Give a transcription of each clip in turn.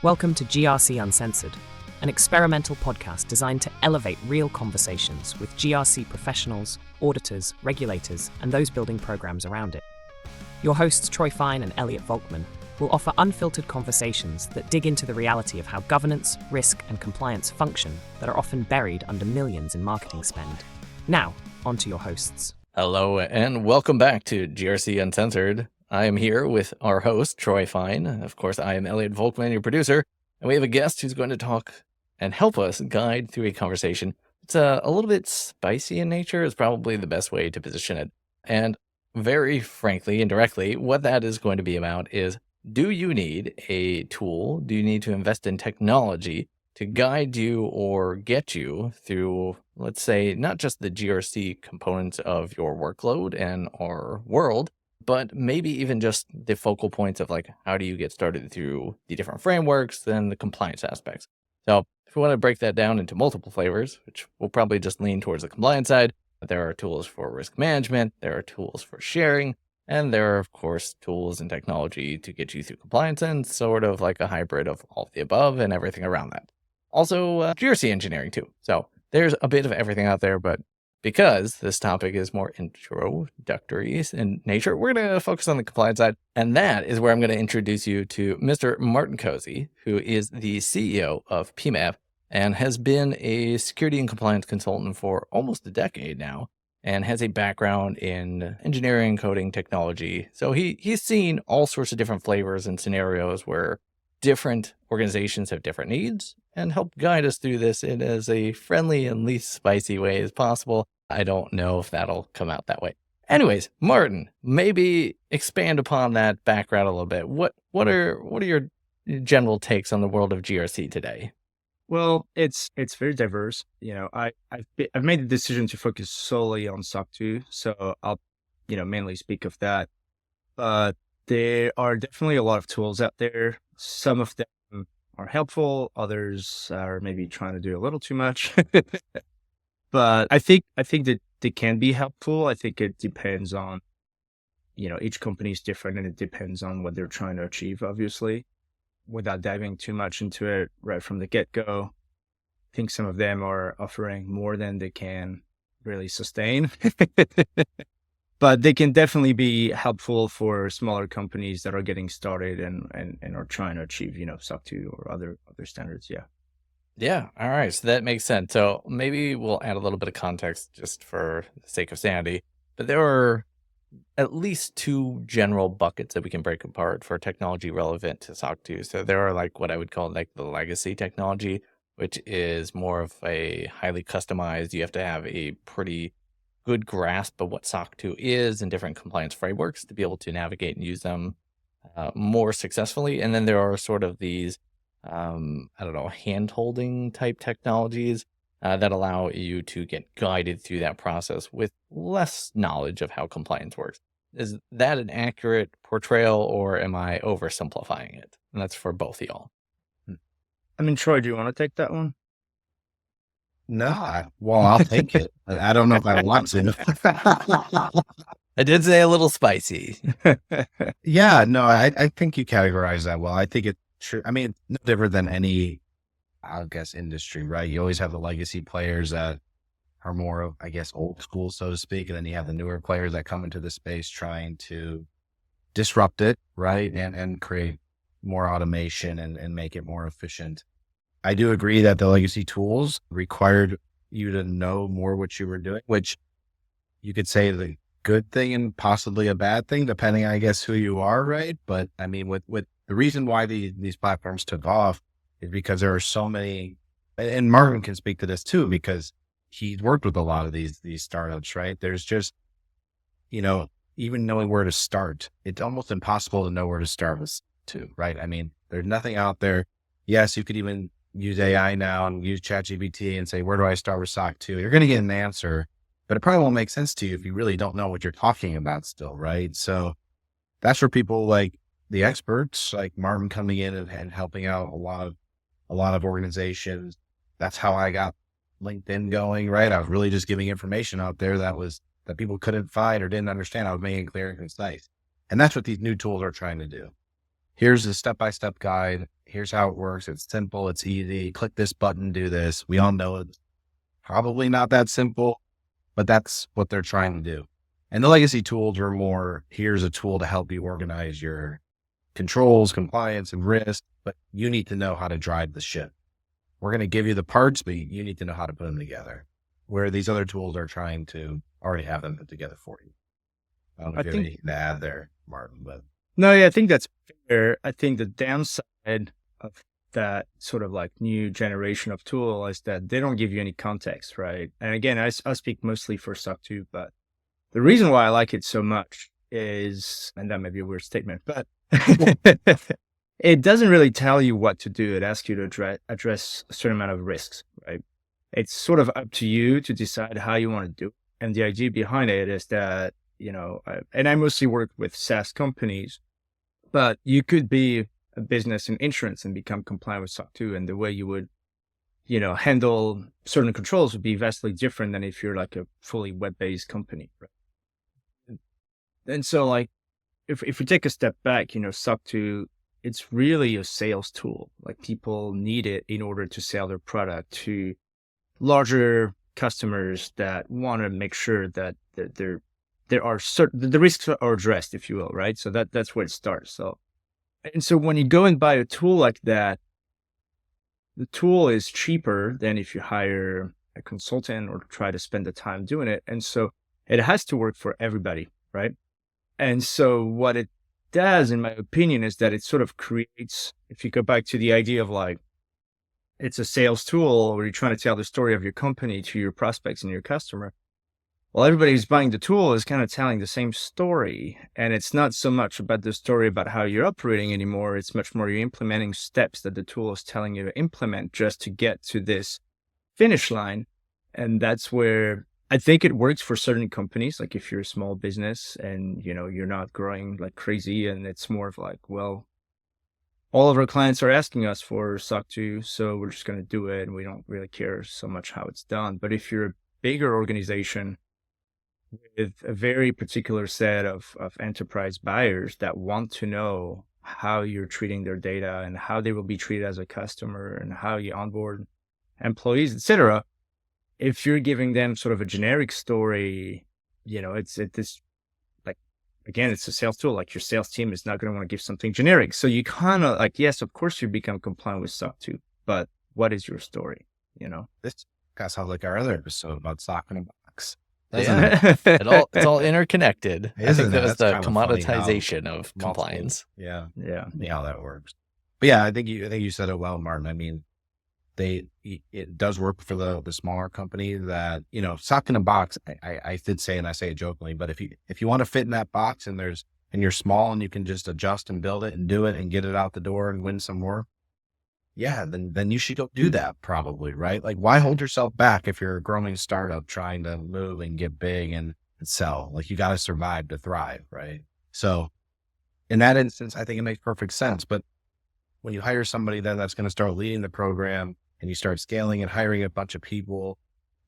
Welcome to GRC Uncensored, an experimental podcast designed to elevate real conversations with GRC professionals, auditors, regulators, and those building programs around it. Your hosts Troy Fine and Elliot Volkman will offer unfiltered conversations that dig into the reality of how governance, risk, and compliance function that are often buried under millions in marketing spend. Now, on to your hosts. Hello and welcome back to GRC Uncensored. I am here with our host, Troy Fine. Of course, I am Elliot Volkman, your producer, and we have a guest who's going to talk and help us guide through a conversation. It's a little bit spicy in nature is probably the best way to position it. And very frankly and directly, what that is going to be about is, do you need a tool? Do you need to invest in technology to guide you or get you through, let's say, not just the GRC components of your workload and our world, but maybe even just the focal points of like, how do you get started through the different frameworks and the compliance aspects? So if we want to break that down into multiple flavors, which will probably just lean towards the compliance side, there are tools for risk management, there are tools for sharing, and there are, of course, tools and technology to get you through compliance and sort of like a hybrid of all of the above and everything around that. Also, GRC engineering too. So there's a bit of everything out there, but because this topic is more introductory in nature, we're going to focus on the compliance side. And that is where I'm going to introduce you to Mr. Martin Cozzi, who is the CEO of Pima and has been a security and compliance consultant for almost a decade now and has a background in engineering, coding, technology. So he's seen all sorts of different flavors and scenarios where different organizations have different needs and help guide us through this in as a friendly and least spicy way as possible. I don't know if that'll come out that way. Anyways, Martin, maybe expand upon that background a little bit. What are your general takes on the world of GRC today? Well, it's very diverse. I've made the decision to focus solely on SOC 2, so I'll mainly speak of that. But there are definitely a lot of tools out there. Some of them are helpful, others are maybe trying to do a little too much. But I think that they can be helpful. I think it depends on, each company is different and it depends on what they're trying to achieve, obviously. Without diving too much into it right from the get-go, I think some of them are offering more than they can really sustain. But they can definitely be helpful for smaller companies that are getting started and are trying to achieve, SOC 2 or other standards. Yeah. Yeah. All right. So that makes sense. So maybe we'll add a little bit of context just for the sake of sanity. But there are at least two general buckets that we can break apart for technology relevant to SOC 2. So there are like what I would call like the legacy technology, which is more of a highly customized. You have to have a pretty good grasp of what SOC 2 is and different compliance frameworks to be able to navigate and use them more successfully. And then there are sort of these, hand-holding type technologies that allow you to get guided through that process with less knowledge of how compliance works. Is that an accurate portrayal or am I oversimplifying it? And that's for both of y'all. Troy, do you want to take that one? No, I'll take it. I don't know if I want to. I did say a little spicy. Yeah, no, I think you categorize that well. I think it's true. It's no different than any, I guess, industry, right? You always have the legacy players that are more of, I guess, old school, so to speak. And then you have the newer players that come into the space trying to disrupt it, right? And create more automation and make it more efficient. I do agree that the legacy tools required you to know more what you were doing, which you could say the good thing and possibly a bad thing, depending, I guess, who you are, right? But with the reason why these platforms took off is because there are so many, and Martin can speak to this too, because he's worked with a lot of these startups, right? There's just, even knowing where to start, it's almost impossible to know where to start with too, right? There's nothing out there. Yes, you could even use AI now and use ChatGPT and say, where do I start with SOC 2? You're going to get an answer, but it probably won't make sense to you if you really don't know what you're talking about still, right? So that's where people like the experts, like Martin, coming in and helping out a lot of organizations. That's how I got LinkedIn going, right? I was really just giving information out there that people couldn't find or didn't understand. I was making it clear and concise. And that's what these new tools are trying to do. here's a step-by-step guide. Here's how it works. It's simple. It's easy. Click this button, do this. We all know it's probably not that simple, but that's what they're trying to do. And the legacy tools are more, here's a tool to help you organize your controls, compliance, and risk, but you need to know how to drive the ship. We're going to give you the parts, but you need to know how to put them together. Where these other tools are trying to already have them put together for you. I don't know if you have anything to add there, Martin, but. No, yeah, I think that's fair. I think the downside of that sort of like new generation of tool is that they don't give you any context, right? And again, I speak mostly for SOC 2, but the reason why I like it so much is, and that may be a weird statement, but it doesn't really tell you what to do. It asks you to address a certain amount of risks, right? It's sort of up to you to decide how you want to do it. And the idea behind it is that, and I mostly work with SaaS companies, but you could be a business in insurance and become compliant with SOC 2. And the way you would, handle certain controls would be vastly different than if you're like a fully web-based company, right? And so like, if we take a step back, SOC 2, it's really a sales tool. Like people need it in order to sell their product to larger customers that want to make sure that there are certain, the risks are addressed, if you will, right? So that's where it starts. So when you go and buy a tool like that, the tool is cheaper than if you hire a consultant or try to spend the time doing it. And so it has to work for everybody, right? And so what it does, in my opinion, is that it sort of creates, if you go back to the idea of like, it's a sales tool where you're trying to tell the story of your company to your prospects and your customer. Well, everybody who's buying the tool is kind of telling the same story. And it's not so much about the story about how you're operating anymore. It's much more you're implementing steps that the tool is telling you to implement just to get to this finish line. And that's where I think it works for certain companies. Like if you're a small business and, you're not growing like crazy, and it's more of like, well, all of our clients are asking us for SOC 2, so we're just going to do it. And we don't really care so much how it's done. But if you're a bigger organization with a very particular set of enterprise buyers that want to know how you're treating their data and how they will be treated as a customer and how you onboard employees, etc., if you're giving them sort of a generic story, it's like, again, it's a sales tool. Like your sales team is not going to want to give something generic. So you kind of like, yes, of course you become compliant with SOC 2, but what is your story? This kind of sounds like our other episode about SOC in a box. Yeah. It's all interconnected. I think that was the kind of funny commoditization of compliance. Yeah. Yeah. How that works. But yeah, I think you said it well, Martin. I mean, it does work for the smaller company that, SOC in a box. I did say, and I say it jokingly, but if you want to fit in that box and you're small and you can just adjust and build it and do it and get it out the door and win some more. Yeah, then you should go do that probably, right? Like why hold yourself back if you're a growing startup trying to move and get big and sell? Like you got to survive to thrive, right? So in that instance, I think it makes perfect sense. But when you hire somebody then that's going to start leading the program and you start scaling and hiring a bunch of people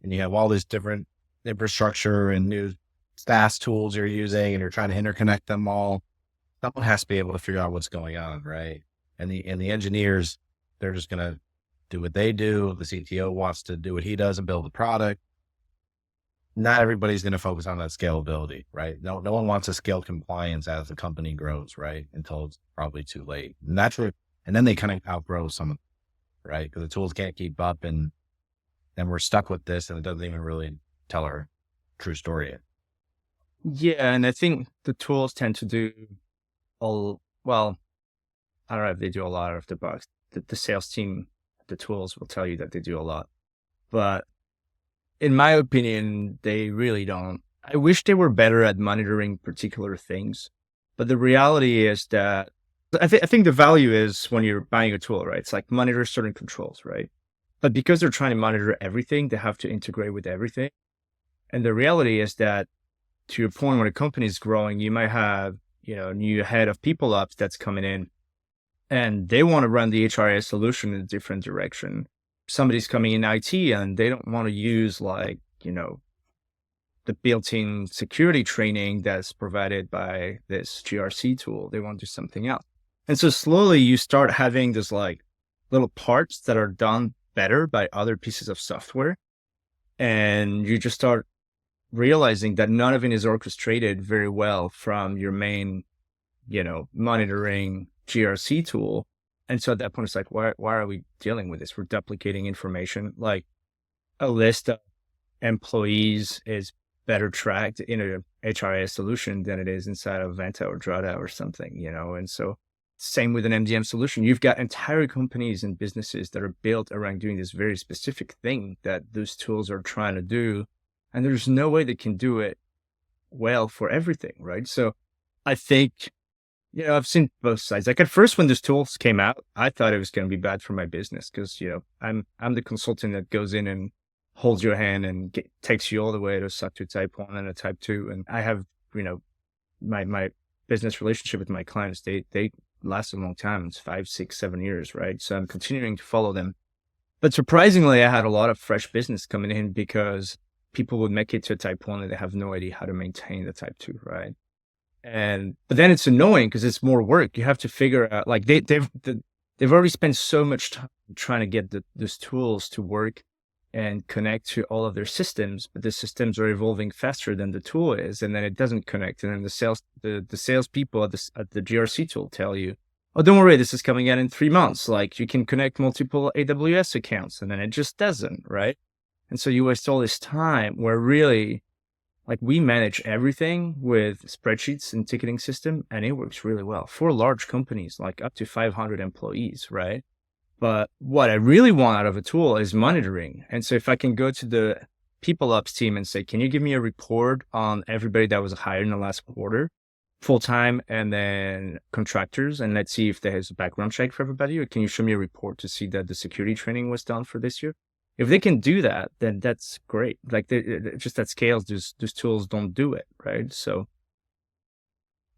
and you have all this different infrastructure and new SaaS tools you're using and you're trying to interconnect them all, someone has to be able to figure out what's going on, right? And the engineers, they're just going to do what they do. The CTO wants to do what he does and build the product. Not everybody's going to focus on that scalability, right? No one wants to scale compliance as the company grows, right? Until it's probably too late. And that's where, and then they kind of outgrow some of it, right? Because the tools can't keep up and then we're stuck with this and it doesn't even really tell our true story yet. Yeah. And I think the tools tend to do I don't know if they do a lot of the bugs. The sales team, the tools will tell you that they do a lot. But in my opinion, they really don't. I wish they were better at monitoring particular things. But the reality is that I think the value is when you're buying a tool, right? It's like monitor certain controls, right? But because they're trying to monitor everything, they have to integrate with everything. And the reality is that, to your point, when a company is growing, you might have, a new head of people ops that's coming in and they want to run the HRIS solution in a different direction. Somebody's coming in IT and they don't want to use like, the built-in security training that's provided by this GRC tool. They want to do something else. And so slowly you start having this like little parts that are done better by other pieces of software. And you just start realizing that none of it is orchestrated very well from your main, monitoring GRC tool. And so at that point, it's like, why are we dealing with this? We're duplicating information. Like a list of employees is better tracked in a HRIS solution than it is inside of Vanta or Drata or something, And so same with an MDM solution. You've got entire companies and businesses that are built around doing this very specific thing that those tools are trying to do. And there's no way they can do it well for everything, right? So I think, I've seen both sides. Like at first, when those tools came out, I thought it was going to be bad for my business because, I'm the consultant that goes in and holds your hand and takes you all the way to SOC 2 type 1 and a type 2. And I have, my business relationship with my clients, they last a long time. It's 5, 6, 7 years, right? So I'm continuing to follow them. But surprisingly, I had a lot of fresh business coming in because people would make it to a type 1 and they have no idea how to maintain the type 2, right? But then it's annoying because it's more work. You have to figure out, like they've already spent so much time trying to get those tools to work and connect to all of their systems, but the systems are evolving faster than the tool is, and then it doesn't connect. And then the sales people at the GRC tool tell you, "Oh, don't worry, this is coming out in 3 months. Like you can connect multiple AWS accounts," and then it just doesn't, right? And so you waste all this time where really, like we manage everything with spreadsheets and ticketing system, and it works really well for large companies, like up to 500 employees, right? But what I really want out of a tool is monitoring. And so if I can go to the people ops team and say, can you give me a report on everybody that was hired in the last quarter, full-time and then contractors, and let's see if there's a background check for everybody, or can you show me a report to see that the security training was done for this year? If they can do that, then that's great. Like just at scales, those tools don't do it, right? So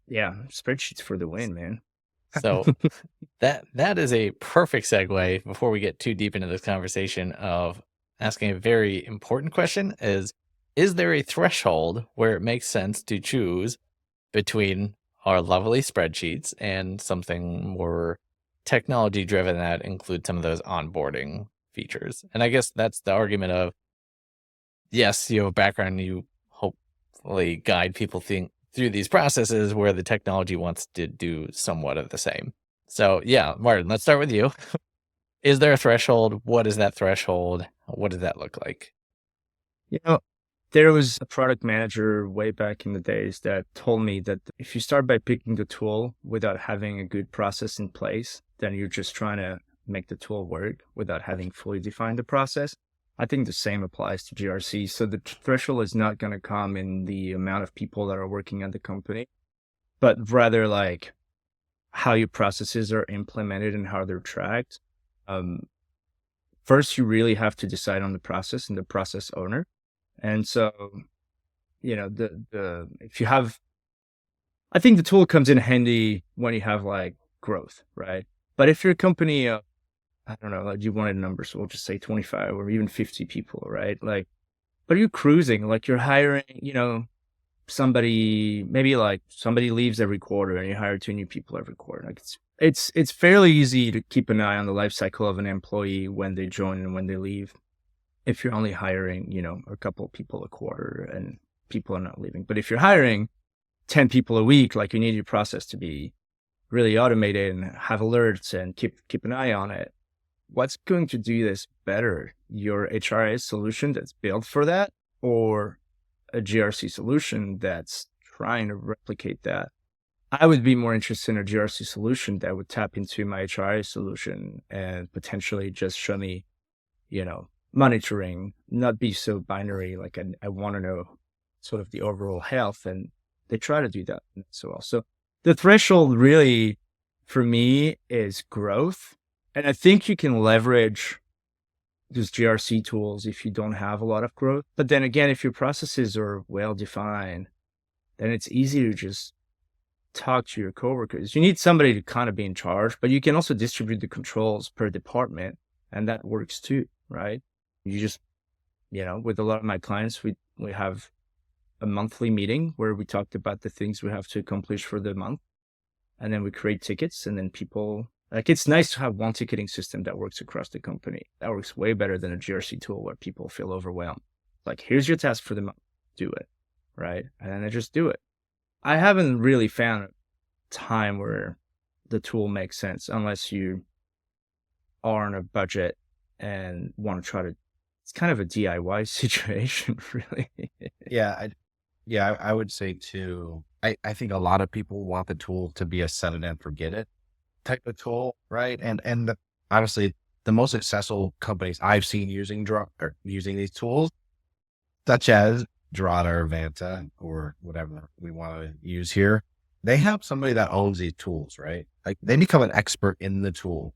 yeah, spreadsheets for the win, man. So that is a perfect segue before we get too deep into this conversation of asking a very important question is there a threshold where it makes sense to choose between our lovely spreadsheets and something more technology driven that includes some of those onboarding features? And I guess that's the argument of, yes, you have a background, you hopefully guide people through these processes where the technology wants to do somewhat of the same. So yeah, Martin, let's start with you. Is there a threshold? What is that threshold? What does that look like? There was a product manager way back in the days that told me that if you start by picking the tool without having a good process in place, then you're just trying to make the tool work without having fully defined the process. I think the same applies to GRC. So the threshold is not going to come in the amount of people that are working at the company, but rather like how your processes are implemented and how they're tracked. First, you really have to decide on the process and the process owner. And so, if you have, I think the tool comes in handy when you have like growth, right? But if you're a company, I don't know, like you wanted numbers, so we'll just say 25 or even 50 people, right? Like, but you're cruising, like you're hiring, somebody, maybe like somebody leaves every quarter and you hire 2 new people every quarter. Like it's fairly easy to keep an eye on the life cycle of an employee when they join and when they leave. If you're only hiring, a couple of people a quarter and people are not leaving. But if you're hiring 10 people a week, like you need your process to be really automated and have alerts and keep an eye on it. What's going to do this better? Your HRIS solution that's built for that, or a GRC solution that's trying to replicate that? I would be more interested in a GRC solution that would tap into my HRIS solution and potentially just show me, monitoring, not be so binary. Like I want to know sort of the overall health, and they try to do that so well. So the threshold really for me is growth. And I think you can leverage those GRC tools if you don't have a lot of growth. But then again, if your processes are well defined, then it's easy to just talk to your coworkers. You need somebody to kind of be in charge, but you can also distribute the controls per department, and that works too, right? You just, with a lot of my clients, we have a monthly meeting where we talked about the things we have to accomplish for the month. and then we create tickets, and then people, like, it's nice to have one ticketing system that works across the company. That works way better than a GRC tool where people feel overwhelmed. Like, here's your task for the month, do it, right? And then they just do it. I haven't really found a time where the tool makes sense unless you are on a budget and want to try to, it's kind of a DIY situation, really. I would say too, I think a lot of people want the tool to be a set it and forget it type of tool, right? And honestly, the most successful companies I've seen using these tools, such as Drata or Vanta or whatever we want to use here, they have somebody that owns these tools, right? Like they become an expert in the tool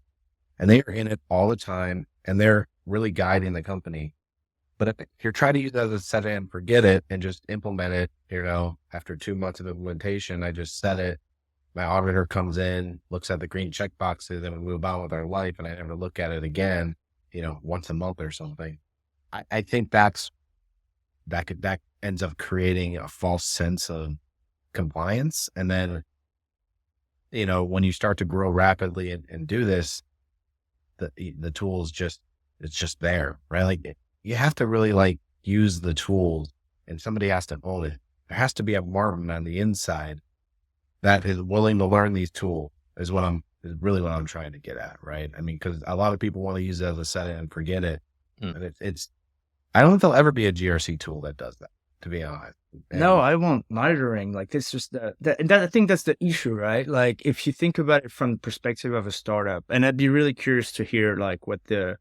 and they are in it all the time and they're really guiding the company. But if you're trying to use it as a set it and forget it and just implement it, after 2 months of implementation, I just set it. My auditor comes in, looks at the green check boxes, and we move on with our life. And I never look at it again, once a month or something. I think that ends up creating a false sense of compliance. And then, when you start to grow rapidly and do this, the tool is it's just there, right? Like you have to really use the tools and somebody has to own it. There has to be a Martin on the inside that is willing to learn these tools is really what I'm trying to get at. Right. I mean, cause a lot of people want to use it as a set it and forget it. And I don't think there'll ever be a GRC tool that does that, to be honest. No, I want monitoring. Like it's just I think that's the issue, right? Like if you think about it from the perspective of a startup, and I'd be really curious to hear what the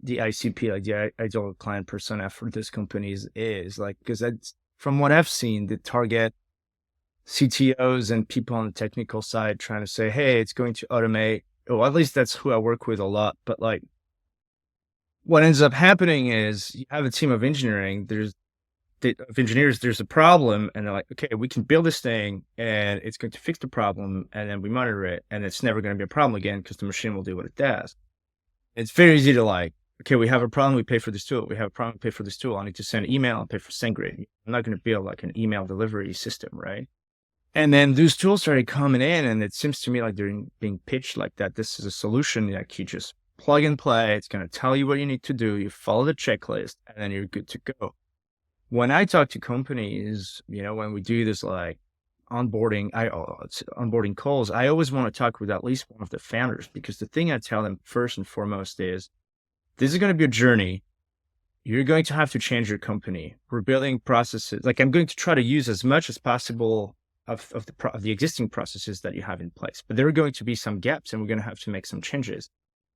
ICP, like the ideal client persona for this companies is like, because that's from what I've seen, the target CTOs and people on the technical side trying to say, hey, it's going to automate. Or at least that's who I work with a lot. But what ends up happening is you have a team of engineers, there's a problem, and they're like, okay, we can build this thing and it's going to fix the problem, and then we monitor it, and it's never going to be a problem again because the machine will do what it does. It's very easy to okay, we have a problem, we pay for this tool. We have a problem, we pay for this tool. I need to send an email and pay for SendGrid. I'm not going to build an email delivery system, right? And then those tools started coming in, and it seems to me like they're being pitched like that. This is a solution that you just plug and play. It's going to tell you what you need to do. You follow the checklist, and then you're good to go. When I talk to companies, when we do this onboarding calls, I always want to talk with at least one of the founders, because the thing I tell them first and foremost is, this is going to be a journey. You're going to have to change your company. We're building processes. I'm going to try to use as much as possible of the existing processes that you have in place, but there are going to be some gaps and we're going to have to make some changes.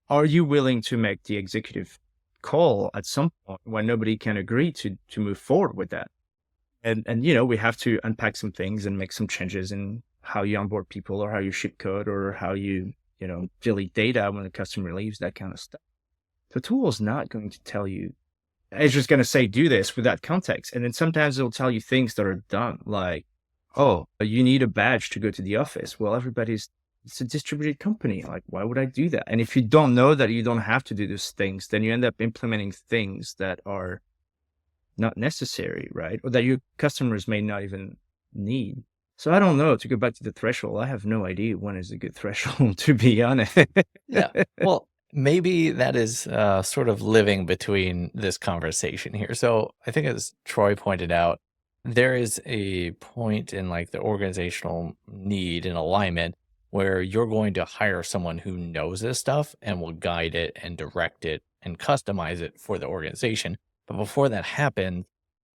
Are you willing to make the executive call at some point when nobody can agree to move forward with that? And we have to unpack some things and make some changes in how you onboard people or how you ship code or how you, delete data when the customer leaves, that kind of stuff. The tool is not going to tell you, it's just going to say, do this without context. And then sometimes it'll tell you things that are dumb, like, oh, you need a badge to go to the office. Well, it's a distributed company. Why would I do that? And if you don't know that you don't have to do those things, then you end up implementing things that are not necessary, right? Or that your customers may not even need. So I don't know, to go back to the threshold, I have no idea when is a good threshold, to be honest. Yeah. Well, maybe that is sort of living between this conversation here. So I think, as Troy pointed out, there is a point in the organizational need and alignment where you're going to hire someone who knows this stuff and will guide it and direct it and customize it for the organization. But before that happens,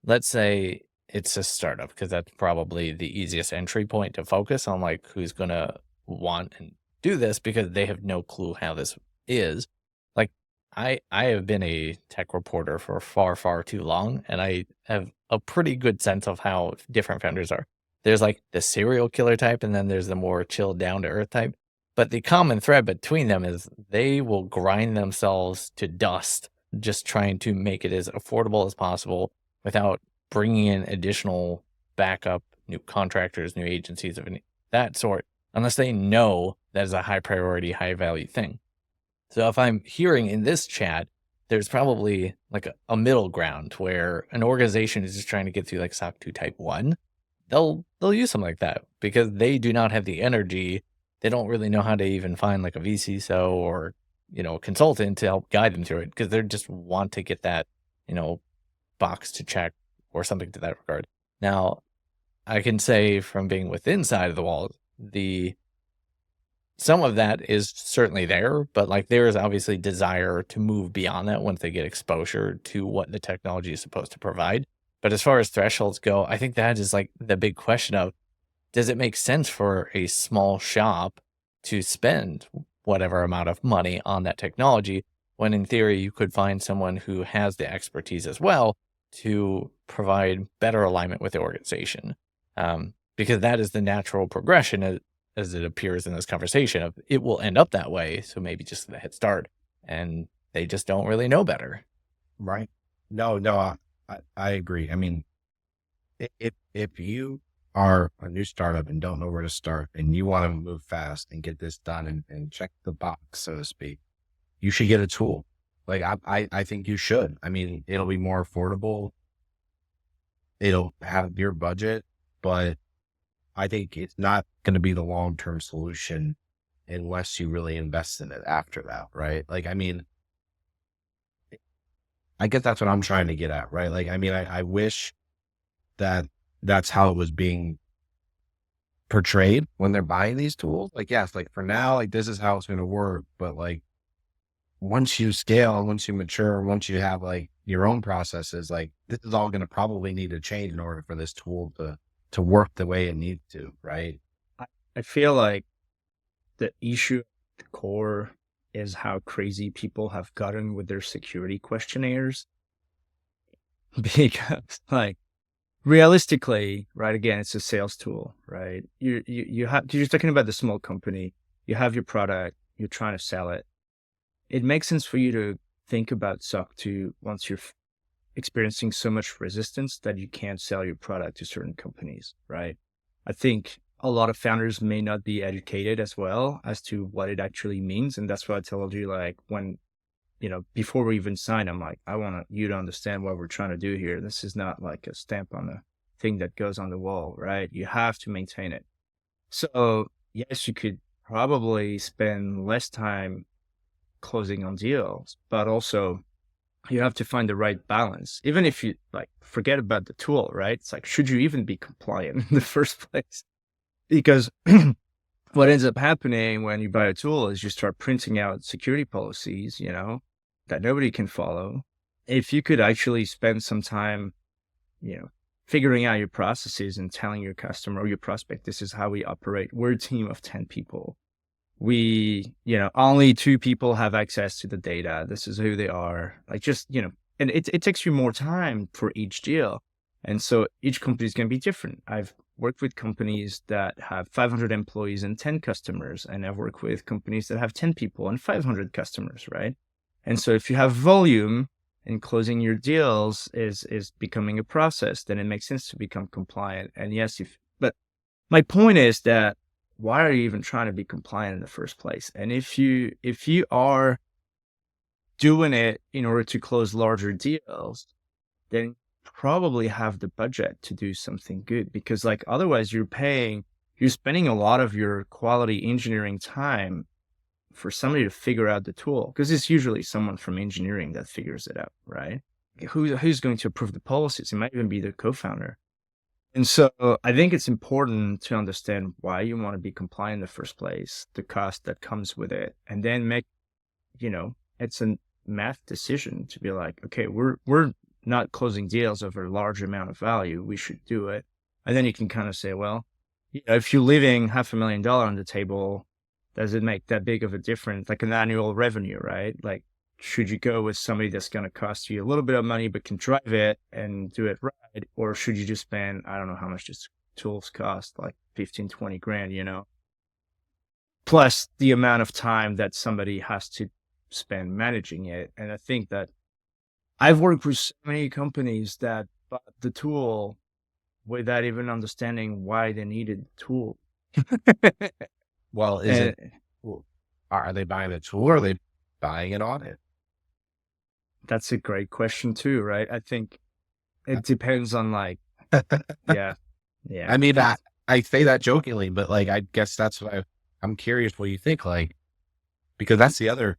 let's say it's a startup, because that's probably the easiest entry point to focus on, who's going to want and do this because they have no clue how this is. I have been a tech reporter for far, far too long, and I have a pretty good sense of how different founders are. There's the serial killer type, and then there's the more chilled down to earth type. But the common thread between them is they will grind themselves to dust just trying to make it as affordable as possible without bringing in additional backup, new contractors, new agencies of that sort, unless they know that is a high priority, high value thing. So if I'm hearing in this chat, there's probably a middle ground where an organization is just trying to get through SOC 2 type 1. They'll use something like that because they do not have the energy they don't really know how to even find like a VCSO or, a consultant to help guide them through it because they just want to get that, box to check or something to that regard. Now, I can say from being within side of the walls, some of that is certainly there, but like there is obviously desire to move beyond that once they get exposure to what the technology is supposed to provide. But as far as thresholds go, I think that is like the big question of, does it make sense for a small shop to spend whatever amount of money on that technology when in theory you could find someone who has the expertise as well to provide better alignment with the organization? Because that is the natural progression as it appears in this conversation of it will end up that way. So maybe just the head start, and they just don't really know better. Right. No, I agree. I mean, if you are a new startup and don't know where to start and you want to move fast and get this done and check the box, so to speak, you should get a tool. Like I think you should. I mean, it'll be more affordable. It'll have your budget, but I think it's not going to be the long-term solution unless you really invest in it after that, right? Like, I mean, I guess that's what I'm trying to get at, right? Like, I mean, I wish that that's how it was being portrayed when they're buying these tools. Like, yes, like for now, like this is how it's going to work. But like once you scale, once you mature, once you have like your own processes, like this is all going to probably need to change in order for this tool to work the way it needs to, right? I feel like the issue at the core is how crazy people have gotten with their security questionnaires. Because like realistically, right, again, it's a sales tool, right? You're talking about the small company, you have your product, you're trying to sell it. It makes sense for you to think about SOC 2 once you're experiencing so much resistance that you can't sell your product to certain companies, right? I think a lot of founders may not be educated as well as to what it actually means. And that's why I told you, like, when, before we even sign, I'm like, I want you to understand what we're trying to do here. This is not like a stamp on a thing that goes on the wall, right? You have to maintain it. So yes, you could probably spend less time closing on deals, but also you have to find the right balance. Even if you like forget about the tool, right? It's like, should you even be compliant in the first place? Because what ends up happening when you buy a tool is you start printing out security policies, that nobody can follow. If you could actually spend some time, figuring out your processes and telling your customer or your prospect, this is how we operate. We're a team of 10 people. We, only 2 people have access to the data. This is who they are. Like just, and it takes you more time for each deal. And so each company is going to be different. I've worked with companies that have 500 employees and 10 customers, and I've worked with companies that have 10 people and 500 customers, right? And so if you have volume and closing your deals is becoming a process, then it makes sense to become compliant. And yes, but my point is that why are you even trying to be compliant in the first place? And if you are doing it in order to close larger deals, then probably have the budget to do something good, because like otherwise you're spending a lot of your quality engineering time for somebody to figure out the tool, because it's usually someone from engineering that figures it out, right? Who's going to approve the policies? It might even be the co-founder. And so I think it's important to understand why you want to be compliant in the first place, the cost that comes with it, and then make, it's a math decision to be like, okay, we're not closing deals over a large amount of value. We should do it. And then you can kind of say, well, if you're leaving $500,000 on the table, does it make that big of a difference? Like an annual revenue, right? Like, should you go with somebody that's going to cost you a little bit of money, but can drive it and do it right? Or should you just spend, I don't know how much these tools cost, like 15, 20 grand, plus the amount of time that somebody has to spend managing it. And I think that I've worked with so many companies that bought the tool without even understanding why they needed the tool. Well, are they buying the tool or are they buying an audit? That's a great question too, right? I think it depends on yeah. I mean, I say that jokingly, but like, I guess that's what I'm curious what you think, like, because that's the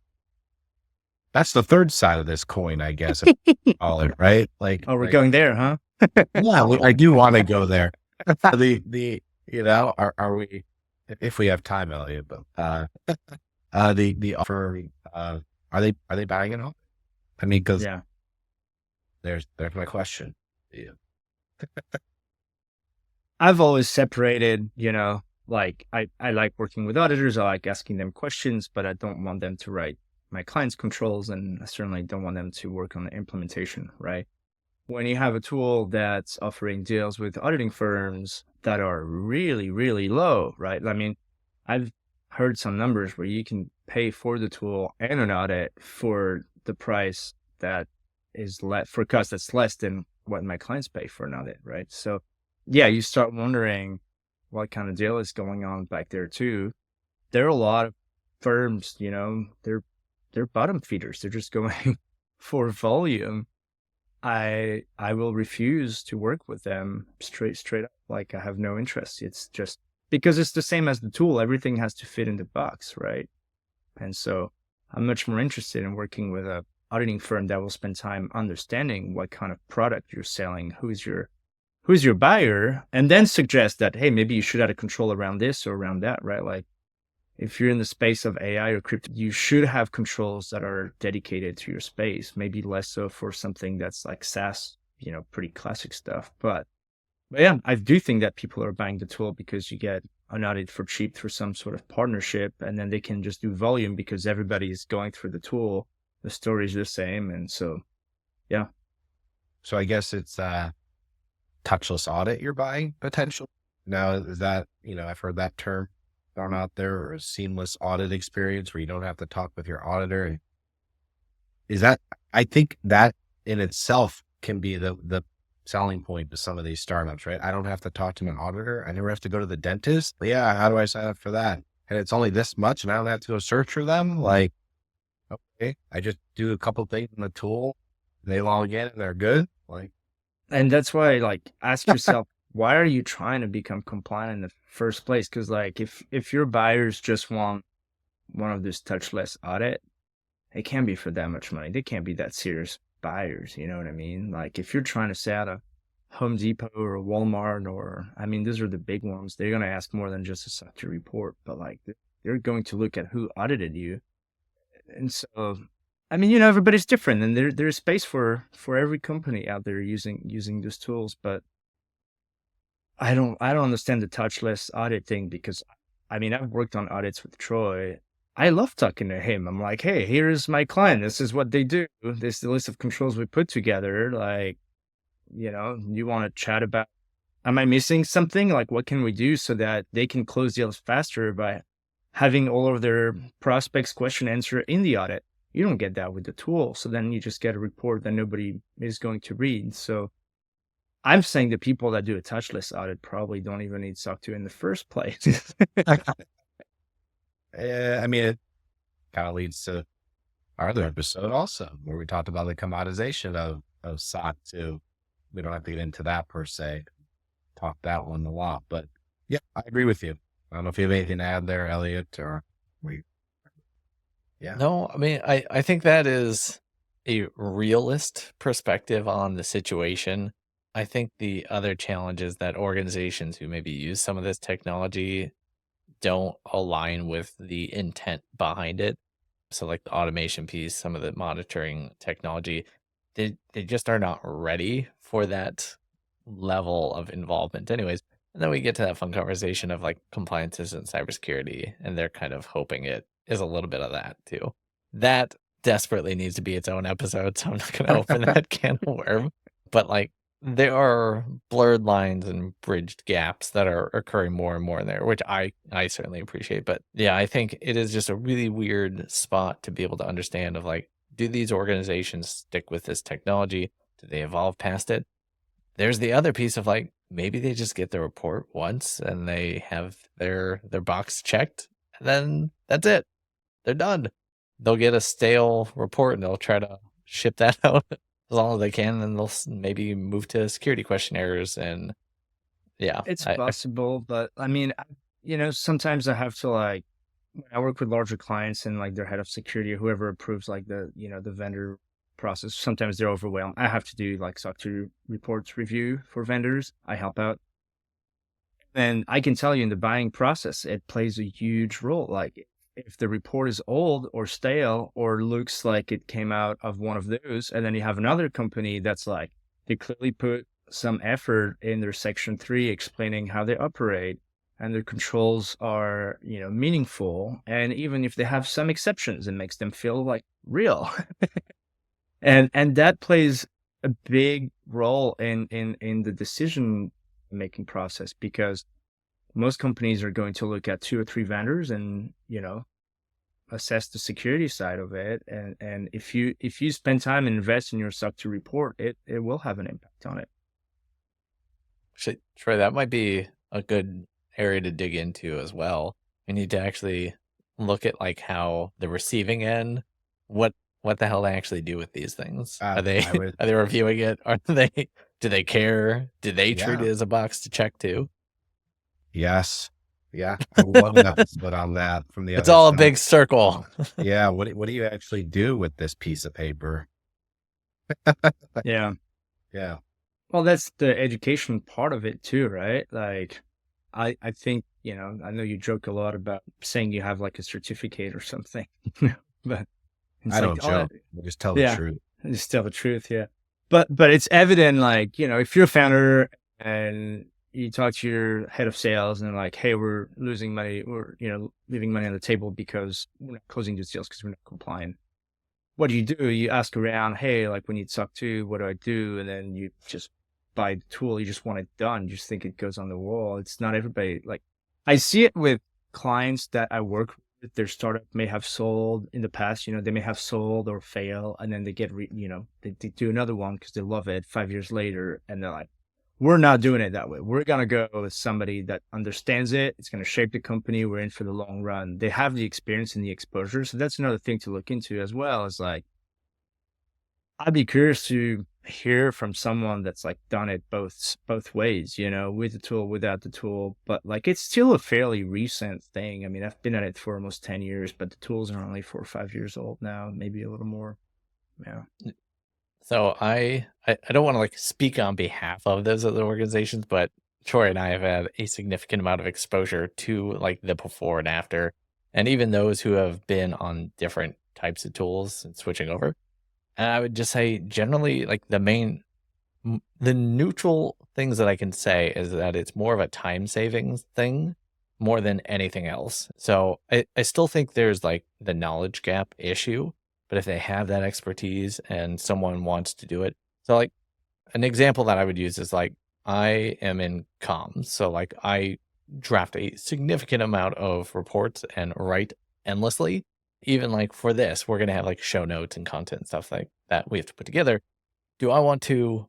third side of this coin, I guess, if you call it, right? Like, Oh, we're going there, huh? yeah, I do want to go there. Are we, if we have time, Elliot, but, the offer, are they buying it all? I mean, because Yeah. there's my question. Yeah. I've always separated, like I like working with auditors. I like asking them questions, but I don't want them to write my client's controls, and I certainly don't want them to work on the implementation, right? When you have a tool that's offering deals with auditing firms that are really, really low, right? I mean, I've heard some numbers where you can pay for the tool and an audit for the price that is for cost that's less than what my clients pay for an audit, right? So yeah, you start wondering what kind of deal is going on back there too. There are a lot of firms, they're bottom feeders. They're just going for volume. I will refuse to work with them straight up. Like, I have no interest. It's just because it's the same as the tool. Everything has to fit in the box, right? And so I'm much more interested in working with a auditing firm that will spend time understanding what kind of product you're selling, who's your buyer, and then suggest that, hey, maybe you should add a control around this or around that, right? Like, if you're in the space of AI or crypto, you should have controls that are dedicated to your space, maybe less so for something that's like SaaS, pretty classic stuff. But yeah, I do think that people are buying the tool because you get an audit for cheap through some sort of partnership, and then they can just do volume because everybody's going through the tool. The story is the same. And so, yeah. So I guess it's touchless audit you're buying potential. Now, is that, I've heard that term thrown out there, or a seamless audit experience where you don't have to talk with your auditor. I think that in itself can be the selling point to some of these startups, right? I don't have to talk to my auditor. I never have to go to the dentist. Yeah. How do I sign up for that? And it's only this much and I don't have to go search for them. Like, okay, I just do a couple things in the tool. They log in and they're good. Like, and that's why, like, ask yourself, why are you trying to become compliant in the first place? Because, like, if your buyers just want one of this touchless audit, it can't be for that much money. They can't be that serious buyers. You know what I mean? Like, if you're trying to say out a Home Depot or a Walmart, those are the big ones. They're going to ask more than just a SOC 2 report, but like, they're going to look at who audited you. And so, everybody's different, and there's space for every company out there using these tools. But I don't understand the touchless audit thing, because I've worked on audits with Troy. I love talking to him. I'm like, hey, here's my client. This is what they do. This is the list of controls we put together. Like, you want to chat about, am I missing something? Like, what can we do so that they can close deals faster by having all of their prospects question answer in the audit? You don't get that with the tool. So then you just get a report that nobody is going to read. So I'm saying the people that do a touchless audit probably don't even need SOC 2 in the first place. it kind of leads to our other episode also, where we talked about the commoditization of SOC 2. We don't have to get into that per se, talk that one a lot, but yeah, I agree with you. I don't know if you have anything to add there, Elliot, or yeah. No, I think that is a realist perspective on the situation. I think the other challenge is that organizations who maybe use some of this technology don't align with the intent behind it. So like the automation piece, some of the monitoring technology, they just are not ready for that level of involvement anyways. And then we get to that fun conversation of like compliances and cybersecurity, and they're kind of hoping it is a little bit of that too. That desperately needs to be its own episode, so I'm not going to open that can of worm. But like, there are blurred lines and bridged gaps that are occurring more and more in there, which I certainly appreciate. But yeah, I think it is just a really weird spot to be able to understand of like, do these organizations stick with this technology? Do they evolve past it? There's the other piece of like, maybe they just get the report once and they have their box checked, and then that's it. They're done. They'll get a stale report and they'll try to ship that out as long as they can, and they'll maybe move to security questionnaires. And yeah, it's possible, but sometimes I have to like when I work with larger clients and like their head of security or whoever approves like the vendor process, sometimes they're overwhelmed. I have to do like SOC 2 reports review for vendors. I help out. And I can tell you in the buying process, it plays a huge role. Like if the report is old or stale or looks like it came out of one of those, and then you have another company that's like, they clearly put some effort in their section 3 explaining how they operate and their controls are, meaningful. And even if they have some exceptions, it makes them feel like real. And that plays a big role in the decision making process, because most companies are going to look at 2 or 3 vendors and assess the security side of it, and if you spend time and invest in your SOC 2 report, it will have an impact on it. Troy, that might be a good area to dig into as well. We need to actually look at like how the receiving end, what the hell they actually do with these things. Are they are they reviewing it? Do they care? Do they treat it as a box to check too? Yes. Yeah. I would love an episode on that from the It's other all side. a big circle. Yeah. What do you actually do with this piece of paper? Yeah. Yeah. Well, that's the education part of it too, right? Like, I think, I know you joke a lot about saying you have like a certificate or something, but it's I like, don't joke. I just tell the yeah, truth. just tell the truth. Yeah. But it's evident, like, if you're a founder and you talk to your head of sales and they're like, hey, we're losing money, or, leaving money on the table because we're not closing these deals because we're not compliant. What do? You ask around, hey, like, we need SOC 2, what do I do? And then you just buy the tool. You just want it done. You just think it goes on the wall. It's not everybody. Like, I see it with clients that I work with. Their startup may have sold in the past, they may have sold or fail, and then they get, they do another one because they love it 5 years later. And they're like, we're not doing it that way. We're going to go with somebody that understands it. It's going to shape the company. We're in for the long run. They have the experience and the exposure. So that's another thing to look into as well. Is like, I'd be curious to hear from someone that's like done it both ways, with the tool, without the tool. But like, it's still a fairly recent thing. I mean, I've been at it for almost 10 years, but the tools are only 4 or 5 years old now, maybe a little more. Yeah. So I don't want to like speak on behalf of those other organizations, but Troy and I have had a significant amount of exposure to like the before and after, and even those who have been on different types of tools and switching over. And I would just say generally like the neutral things that I can say is that it's more of a time savings thing more than anything else. So I still think there's like the knowledge gap issue. But if they have that expertise and someone wants to do it. So like an example that I would use is like, I am in comms. So like I draft a significant amount of reports and write endlessly. Even like for this, we're going to have like show notes and content and stuff like that we have to put together. Do I want to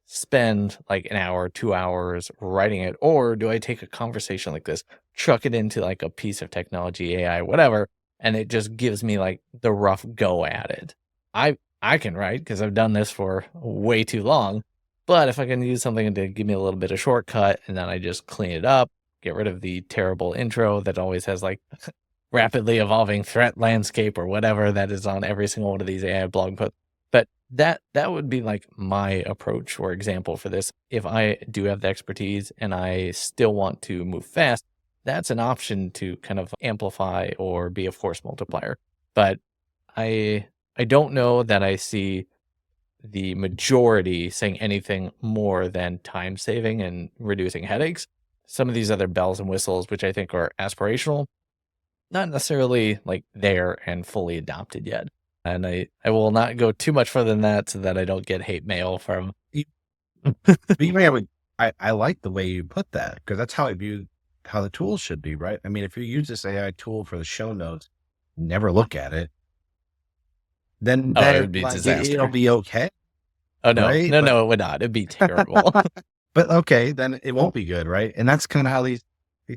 spend like an hour, 2 hours writing it? Or do I take a conversation like this, chuck it into like a piece of technology, AI, whatever, and it just gives me like the rough go at it? I can write because I've done this for way too long. But if I can use something to give me a little bit of shortcut and then I just clean it up, get rid of the terrible intro that always has like rapidly evolving threat landscape or whatever that is on every single one of these AI blog posts. But that would be like my approach or example for this. If I do have the expertise and I still want to move fast, that's an option to kind of amplify or be a force multiplier. But I don't know that I see the majority saying anything more than time saving and reducing headaches. Some of these other bells and whistles, which I think are aspirational, not necessarily like there and fully adopted yet. And I will not go too much further than that so that I don't get hate mail from. I like the way you put that, because that's how I view how the tools should be, right? I mean, if you use this AI tool for the show notes, never look at it, then it would be a disaster. It'll be okay. Oh, no, right? No, it would not. It'd be terrible. But okay, then it won't be good, right? And that's kind of how the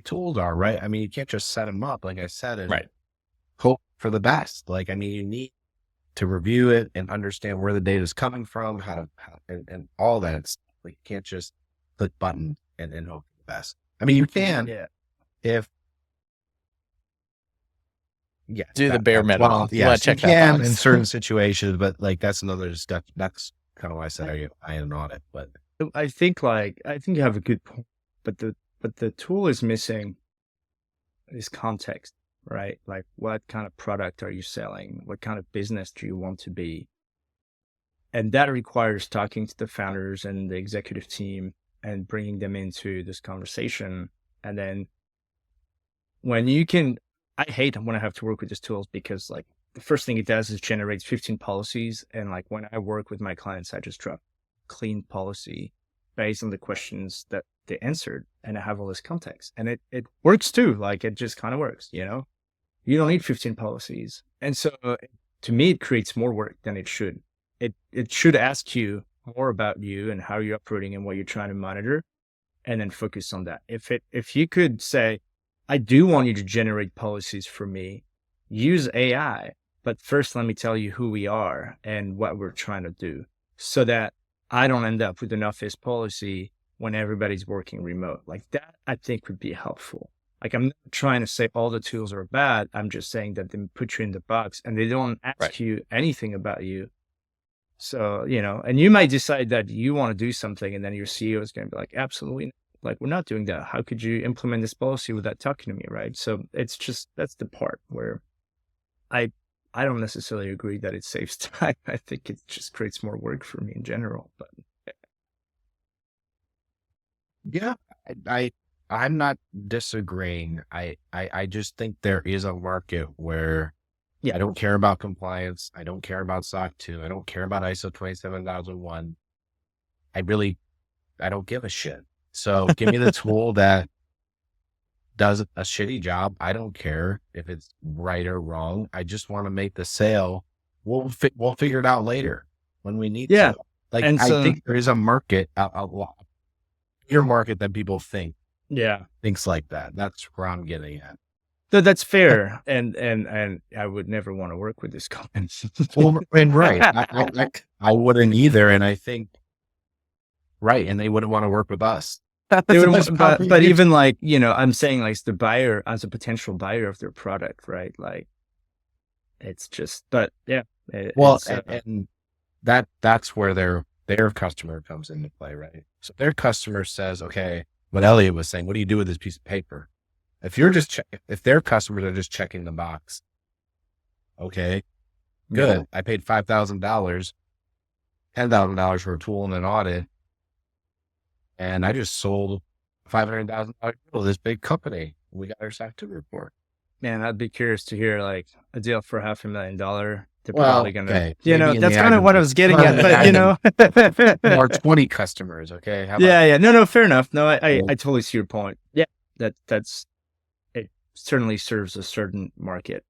tools are, right? I mean, you can't just set them up, like I said, and right. Hope for the best. Like, I mean, you need to review it and understand where the data is coming from, and all that. It's like, you can't just click button and hope for the best. I mean, you can, if Yeah, do the bare that's minimum. You wanna yes, you check that can box. in certain situations, but like that's another step. That's kind of why I said I am an audit, but I think you have a good point, but the tool is missing is context, right? Like what kind of product are you selling? What kind of business do you want to be? And that requires talking to the founders and the executive team and bringing them into this conversation. And then when you can, I hate when I have to work with these tools because like the first thing it does is generates 15 policies. And like when I work with my clients, I just drop clean policy based on the questions that they answered. And I have all this context and it works too. Like it just kind of works, you know, you don't need 15 policies. And so to me, it creates more work than it should. It should ask you more about you and how you're operating and what you're trying to monitor and then focus on that. If you could say, I do want you to generate policies for me, use AI, but first let me tell you who we are and what we're trying to do so that I don't end up with an office policy when everybody's working remote. Like that, I think would be helpful. Like I'm not trying to say all the tools are bad. I'm just saying that they put you in the box and they don't ask you anything about you. So, you know, and you might decide that you want to do something and then your CEO is going to be like, absolutely. Like, we're not doing that. How could you implement this policy without talking to me? Right. So it's just, that's the part where I don't necessarily agree that it saves time. I think it just creates more work for me in general, but yeah, I'm not disagreeing. I just think there is a market where I don't care about compliance. I don't care about SOC 2. I don't care about ISO 27001. I don't give a shit. So give me the tool that does a shitty job. I don't care if it's right or wrong. I just want to make the sale. We'll figure it out later when we need to. Like, and I think there is a market, a lot bigger market than people think. Yeah. Things like that. That's where I'm getting at. So that's fair. And I would never want to work with this company. Well, and right. I wouldn't either. And I think, right. And they wouldn't want to work with us. But even like, you know, I'm saying like the buyer as a potential buyer of their product, right? Like it's just, but yeah. And that's where their customer comes into play, right? So their customer says, okay, what Elliot was saying, what do you do with this piece of paper? If you're just if their customers are just checking the box, okay, good. Yeah. I paid $5,000, $10,000 for a tool and an audit, and I just sold $500,000 to this big company. We got our SOC 2 report. Man, I'd be curious to hear like a deal for $500,000. They're well, probably gonna, okay. You know, that's kind of what I was getting at, but you know, or 20 customers. Okay. How about yeah. No, fair enough. No, I totally see your point. Yeah, that's. Certainly serves a certain market.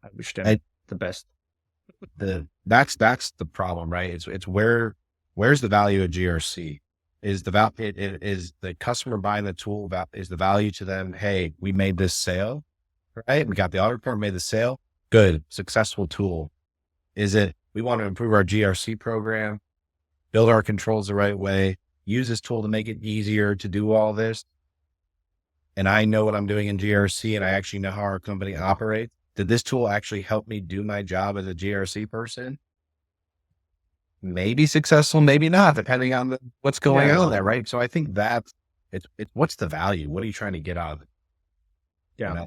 I wish them the best. That's the problem, right? It's where's the value of GRC? Is the customer buying the tool? Is the value to them? Hey, we made this sale, right? We got the audit report, made the sale. Good, successful tool. Is it we want to improve our GRC program, build our controls the right way, use this tool to make it easier to do all this? And I know what I'm doing in GRC and I actually know how our company operates. Did this tool actually help me do my job as a GRC person? Maybe successful, maybe not, depending on what's going on there, right? So I think that's it's what's the value? What are you trying to get out of it? Yeah.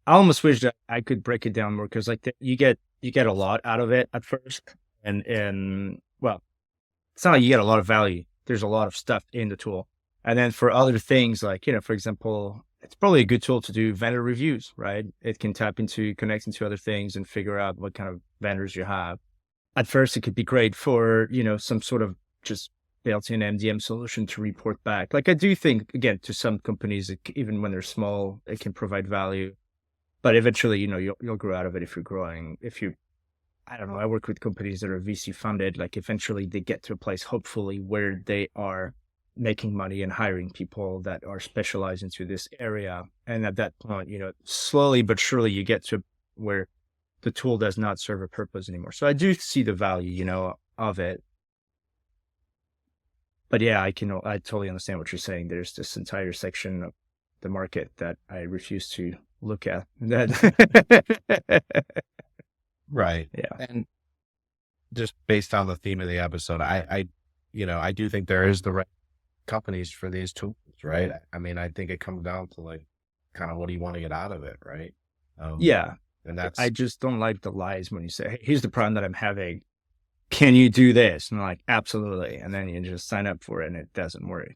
I almost wish that I could break it down more because like you get a lot out of it at first. And well, it's not like you get a lot of value. There's a lot of stuff in the tool. And then for other things, like, you know, for example, it's probably a good tool to do vendor reviews, right? It can connect into other things and figure out what kind of vendors you have. At first, it could be great for, you know, some sort of just built-in MDM solution to report back. Like I do think, again, to some companies, even when they're small, it can provide value. But eventually, you know, you'll grow out of it if you're growing. I don't know, I work with companies that are VC funded, like eventually they get to a place, hopefully, where they are making money and hiring people that are specialized into this area. And at that point, you know, slowly but surely you get to where the tool does not serve a purpose anymore. So I do see the value, you know, of it. But yeah, I totally understand what you're saying. There's this entire section of the market that I refuse to look at. That Right. Yeah. And just based on the theme of the episode, I do think there is the right companies for these tools, right? I mean, I think it comes down to like kind of what do you want to get out of it, right? Yeah. And that's I just don't like the lies when you say, hey, here's the problem that I'm having. Can you do this? And I'm like, absolutely. And then you just sign up for it and it doesn't work.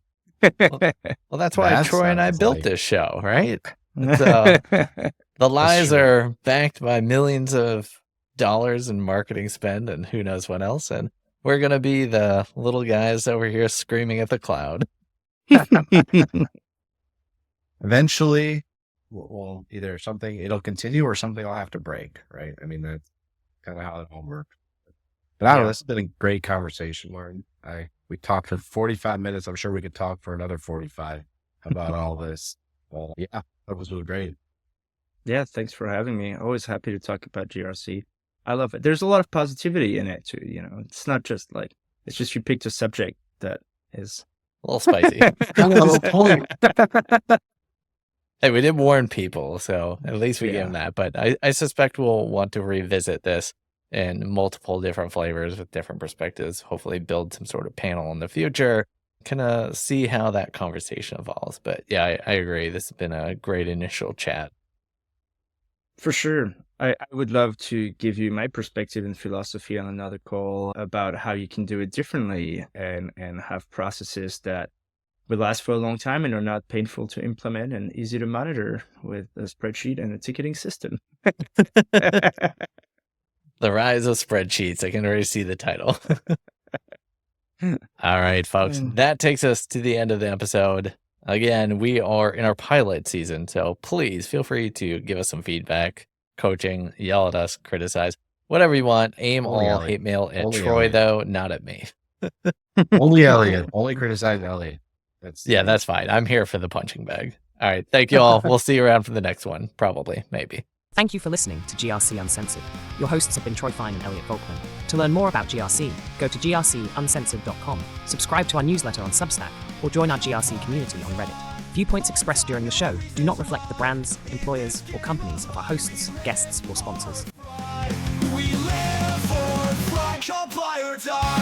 Well, that's why That Troy and I sounds built like- this show, right? The lies true. are backed by millions of dollars in marketing spend and who knows what else. And we're going to be the little guys over here screaming at the cloud. Eventually, well, either something it'll continue or something will have to break, right? I mean, that's kind of how it all works. But I don't know. Yeah. This has been a great conversation, Martin. We talked for 45 minutes. I'm sure we could talk for another 45 about all this. Yeah, that was really great. Yeah, thanks for having me. Always happy to talk about GRC. I love it. There's a lot of positivity in it too. You know, it's not just like, it's just you picked a subject that is A little spicy. Hey, we did warn people, so at least we gave them that. But I suspect we'll want to revisit this in multiple different flavors with different perspectives, hopefully build some sort of panel in the future, kind of see how that conversation evolves. But yeah, I agree. This has been a great initial chat. For sure. I would love to give you my perspective and philosophy on another call about how you can do it differently and have processes that will last for a long time and are not painful to implement and easy to monitor with a spreadsheet and a ticketing system. The Rise of Spreadsheets. I can already see the title. All right, folks. That takes us to the end of the episode. Again, we are in our pilot season, so please feel free to give us some feedback, coaching, yell at us, criticize, whatever you want. Aim Only all Elliot. hate mail at Only Troy, Elliot. though, not at me. Only Elliot. Only criticize Elliot. That's fine. I'm here for the punching bag. All right. Thank you all. We'll see you around for the next one. Probably. Maybe. Thank you for listening to GRC Uncensored. Your hosts have been Troy Fine and Elliot Volkman. To learn more about GRC, go to grcuncensored.com, subscribe to our newsletter on Substack, or join our GRC community on Reddit. Viewpoints expressed during the show do not reflect the brands, employers, or companies of our hosts, guests, or sponsors. We live or fly, comply or die.